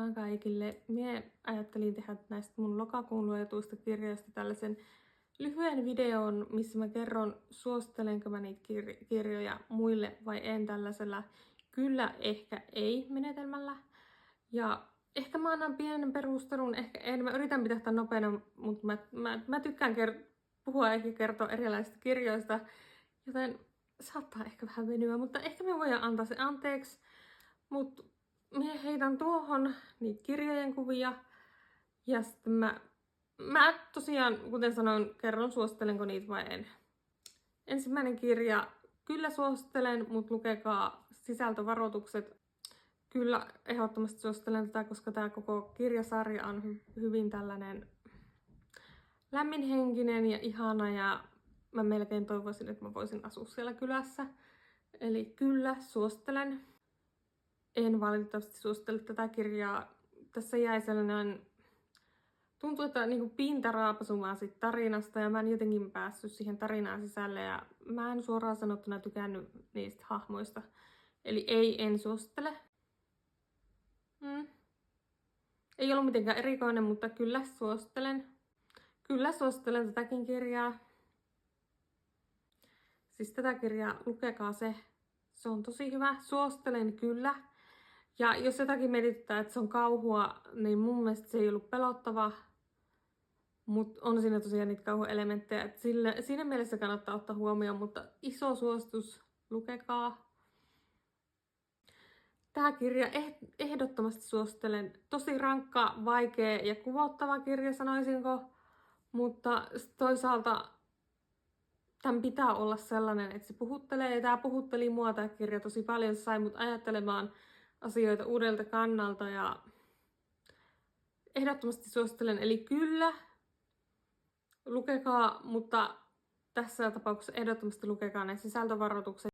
vaan kaikille. Mie ajattelin tehdä näistä mun lokakuun luetuista kirjoista tällaisen lyhyen videon, missä mä kerron, suosittelenko mä niitä kirjoja muille vai en tällaisella kyllä, ehkä ei menetelmällä. Ja ehkä mä annan pienen perustelun, ehkä en. Mä yritän pitää tämän nopeana, mutta mä tykkään puhua ja kertoa erilaisista kirjoista, joten saattaa ehkä vähän venyä, mutta ehkä me voidaan antaa se anteeksi. Mutta minä heitän tuohon niitä kirjojen kuvia ja sitten mä tosiaan, kuten sanoin, kerron suosittelenko niitä vai en. Ensimmäinen kirja, kyllä suosittelen, mutta lukekaa sisältövaroitukset. Kyllä ehdottomasti suosittelen tätä, koska tämä koko kirjasarja on hyvin tällainen lämminhenkinen ja ihana ja mä melkein toivoisin, että mä voisin asua siellä kylässä. Eli kyllä suosittelen. En valitettavasti suosittele tätä kirjaa. Tässä jäi sellainen, tuntuu, että niinku pinta raapasumaan siitä tarinasta ja mä en jotenkin päässyt siihen tarinaan sisälle ja mä en suoraan sanottuna tykännyt niistä hahmoista. Eli en suosittele. Ei ollut mitenkään erikoinen, mutta kyllä suosittelen. Kyllä suosittelen tätäkin kirjaa. Siis tätä kirjaa, lukekaa se. Se on tosi hyvä. Suosittelen kyllä. Ja jos jotakin mietittää, että se on kauhua, niin mun mielestä se ei ollut pelottava. Mutta on siinä tosiaan niitä kauhuelementtejä. Että siinä mielessä kannattaa ottaa huomioon, mutta iso suositus, lukekaa. Tämä kirja ehdottomasti suosittelen. Tosi rankka, vaikea ja kuvottava kirja, sanoisinko. Mutta toisaalta tämän pitää olla sellainen, että se puhuttelee. Ja tämä puhutteli mua tämä kirja tosi paljon. Se sai mut ajattelemaan asioita uudelta kannalta. Ja ehdottomasti suosittelen. Eli kyllä, lukekaa, mutta tässä tapauksessa ehdottomasti lukekaa ne sisältövaroitukset.